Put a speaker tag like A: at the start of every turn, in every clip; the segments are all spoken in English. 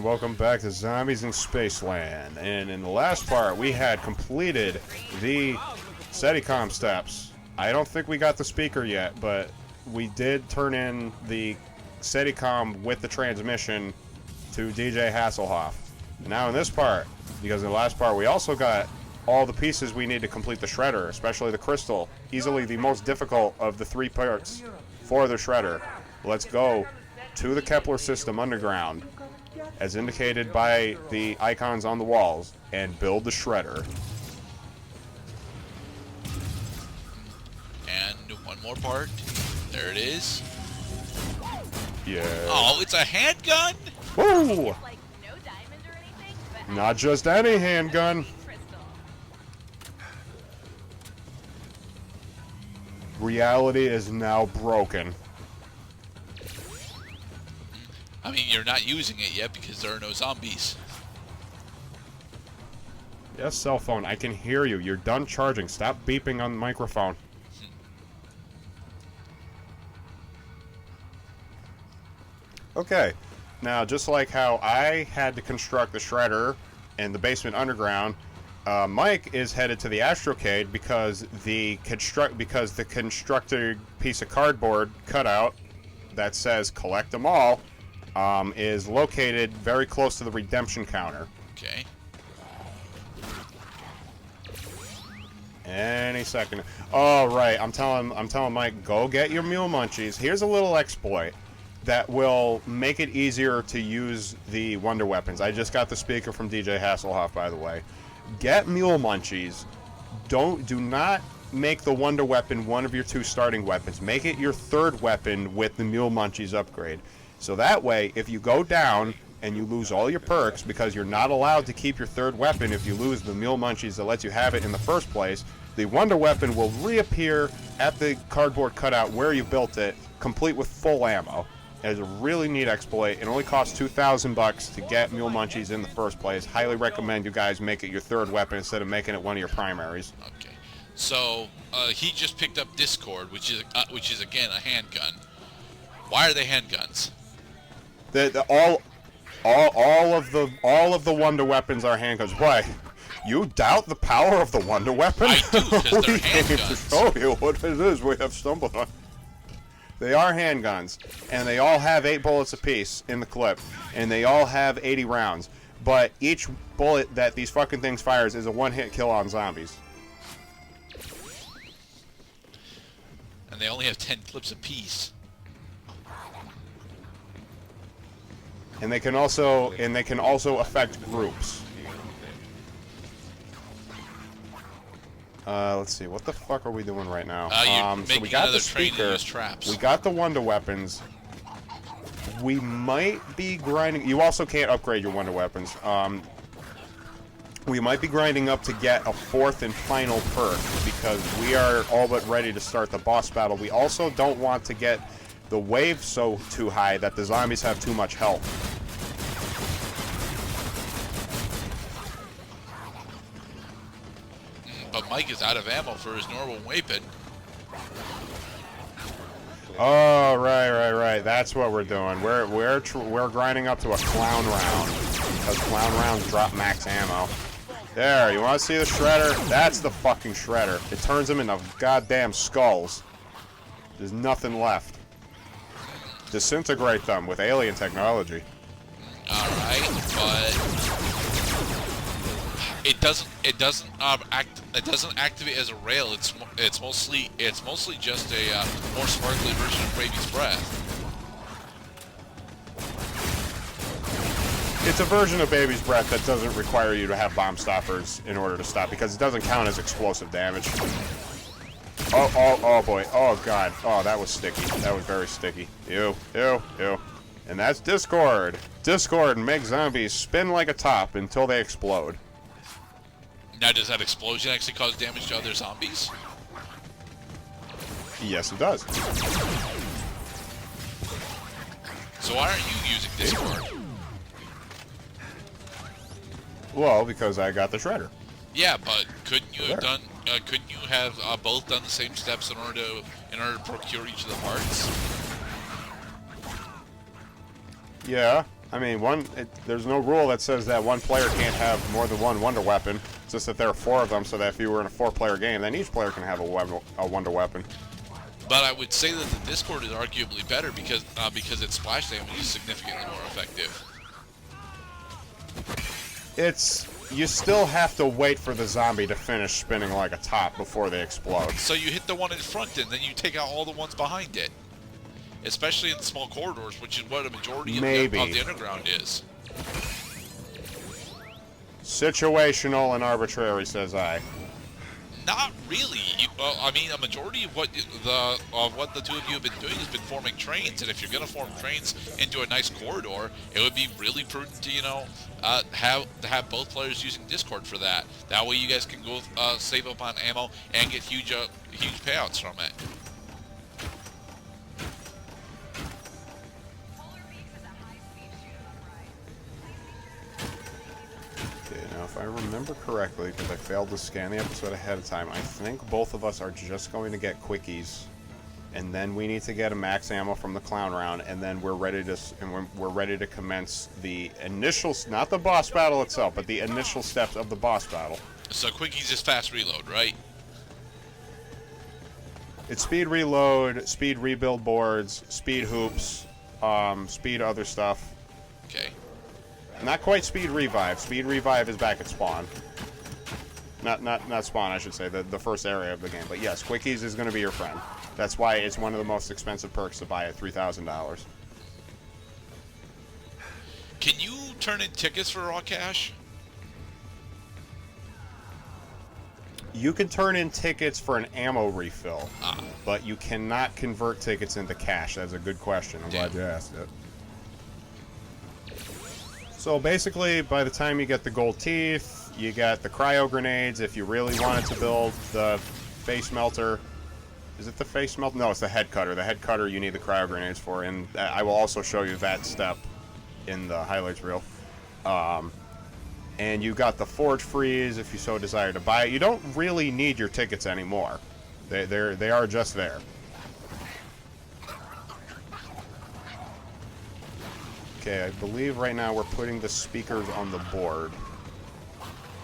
A: and welcome back to Zombies in Spaceland. And in the last part, we had completed the Steadicom steps. I don't think we got the speaker yet, but we did turn in the Steadicom with the transmission to DJ Hasselhoff. Now in this part, because in the last part we also got all the pieces we need to complete the shredder, especially the crystal. Easily the most difficult of the three parts for the shredder. Let's go to the Kepler system underground, as indicated by the icons on the walls, and build the shredder.
B: And one more part. There it is.
A: Yeah.
B: Oh, it's a handgun?
A: Woo! Not just any handgun. Reality is now broken.
B: I mean, you're not using it yet because there are no zombies.
A: Yes, cell phone, I can hear you. You're done charging. Stop beeping on the microphone. Okay, now just like how I had to construct the shredder in the basement underground, Mike is headed to the Astrocade because the constructed piece of cardboard cutout that says "collect them all" is located very close to the redemption counter.
B: Okay.
A: Any second. Oh right, I'm telling Mike, go get your mule munchies. Here's a little exploit that will make it easier to use the wonder weapons. I just got the speaker from DJ Hasselhoff, by the way. Get mule munchies. Do not make the wonder weapon one of your two starting weapons. Make it your third weapon with the mule munchies upgrade. So that way, if you go down and you lose all your perks, because you're not allowed to keep your third weapon if you lose the mule munchies that lets you have it in the first place, the wonder weapon will reappear at the cardboard cutout where you built it, complete with full ammo. It's a really neat exploit. It only costs $2,000 to get mule munchies in the first place. Highly recommend you guys make it your third weapon instead of making it one of your primaries.
B: Okay. So he just picked up Discord, which is again a handgun. Why are they handguns?
A: All of the wonder weapons are handguns. Why? You doubt the power of the wonder weapon?
B: I do, because they're handguns.
A: To show you what it is we have stumbled on. They are handguns, and they all have 8 bullets apiece in the clip, and they all have 80 rounds. But each bullet that these fucking things fires is a one-hit kill on zombies.
B: And they only have 10 clips apiece.
A: And they can also affect groups. Let's see, what the fuck are we doing right now?
B: So
A: we got the speaker, we got the wonder weapons. We might be grinding. You also can't upgrade your wonder weapons. We might be grinding up to get a 4th and final perk because we are all but ready to start the boss battle. We also don't want to get the wave too high that the zombies have too much health.
B: But Mike is out of ammo for his normal weapon.
A: Oh, right. That's what we're doing. We're grinding up to a clown round because clown rounds drop max ammo. There, you want to see the shredder? That's the fucking shredder. It turns them into goddamn skulls. There's nothing left. Disintegrate them with alien technology.
B: All right, but it doesn't activate as a rail. It's mostly just a more sparkly version of Baby's Breath.
A: It's a version of Baby's Breath that doesn't require you to have bomb stoppers in order to stop because it doesn't count as explosive damage. Oh boy. Oh god. Oh, that was sticky. That was very sticky. Ew. And that's Discord. Discord makes zombies spin like a top until they explode.
B: Now, does that explosion actually cause damage to other zombies?
A: Yes, it does.
B: So why aren't you using Discord?
A: Well, because I got the shredder.
B: Yeah, but couldn't you have done? Couldn't you have both done the same steps in order to procure each of the parts?
A: Yeah, I mean, there's no rule that says that one player can't have more than one wonder weapon. It's just that there are 4 of them, so that if you were in a 4-player game, then each player can have a wonder weapon.
B: But I would say that the Discord is arguably better because its splash damage is significantly more effective.
A: You still have to wait for the zombie to finish spinning like a top before they explode.
B: So you hit the one in front and then you take out all the ones behind it. Especially in small corridors, which is what a majority of the underground is.
A: Situational and arbitrary, says I.
B: Not really. I mean, a majority of what the two of you have been doing has been forming trains, and if you're going to form trains into a nice corridor, it would be really prudent to, have both players using Discord for that. That way, you guys can go save up on ammo and get huge payouts from it.
A: Now, if I remember correctly, because I failed to scan the episode ahead of time, I think both of us are just going to get quickies, and then we need to get a max ammo from the clown round, and then we're ready to commence the initial, not the boss battle itself, but the initial steps of the boss battle.
B: So quickies is fast reload, right?
A: It's speed reload, speed rebuild boards, speed hoops, speed other stuff.
B: Okay.
A: Not quite speed revive. Speed revive is back at spawn. Not spawn, I should say, the first area of the game. But yes, quickies is going to be your friend. That's why it's one of the most expensive perks to buy at $3,000.
B: Can you turn in tickets for raw cash?
A: You can turn in tickets for an ammo refill, but you cannot convert tickets into cash. That's a good question. I'm glad you asked it. So basically, by the time you get the gold teeth, you got the cryo grenades. If you really wanted to build the face melter, is it the face melter? No, it's the head cutter. The head cutter you need the cryo grenades for, and I will also show you that step in the highlights reel. And you got the forge freeze if you so desire to buy it. You don't really need your tickets anymore. They are just there. Okay, I believe right now we're putting the speakers on the board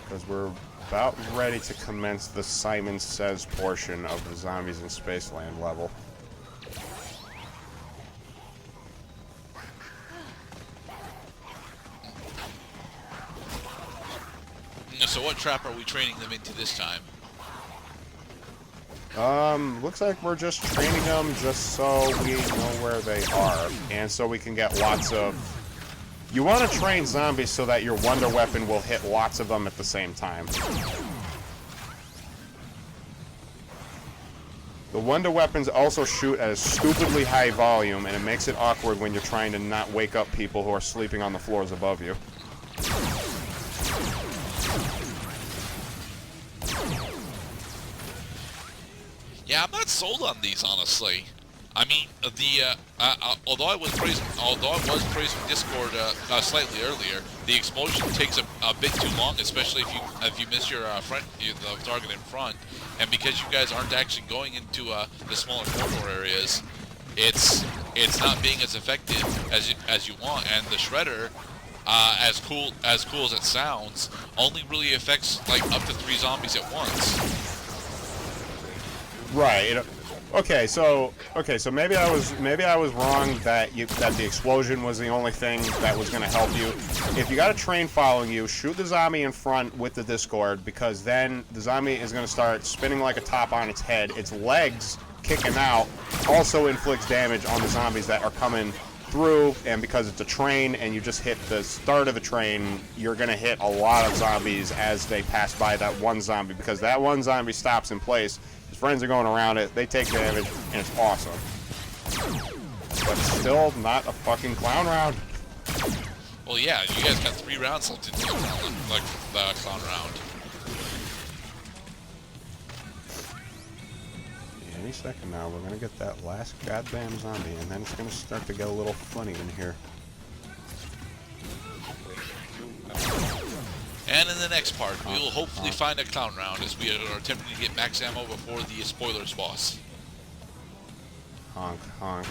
A: because we're about ready to commence the Simon Says portion of the Zombies in Spaceland level.
B: So what trap are we training them into this time?
A: Looks like we're just training them just so we know where they are, and so we can get lots of... You want to train zombies so that your wonder weapon will hit lots of them at the same time. The wonder weapons also shoot at a stupidly high volume, and it makes it awkward when you're trying to not wake up people who are sleeping on the floors above you.
B: Yeah, I'm not sold on these, honestly. I mean, although I was praising Discord slightly earlier, the explosion takes a bit too long, especially if you miss your the target in front. And because you guys aren't actually going into the smaller corridor areas, it's not being as effective as you want. And the shredder, as cool as it sounds, only really affects like up to 3 zombies at once.
A: Right. Okay, so maybe I was wrong that the explosion was the only thing that was going to help you. If you got a train following you, shoot the zombie in front with the Discord, because then the zombie is going to start spinning like a top on its head. Its legs kicking out also inflicts damage on the zombies that are coming through, and because it's a train and you just hit the start of the train, you're going to hit a lot of zombies as they pass by that one zombie, because that one zombie stops in place. His friends are going around it, they take damage, and it's awesome. But still not a fucking clown round.
B: Well, yeah, you guys got 3 rounds left into the clown round.
A: Any second now, we're going to get that last goddamn zombie, and then it's going to start to get a little funny in here.
B: And in the next part, we will hopefully find a clown round as we are attempting to get max ammo before the spoilers boss.
A: Honk, honk.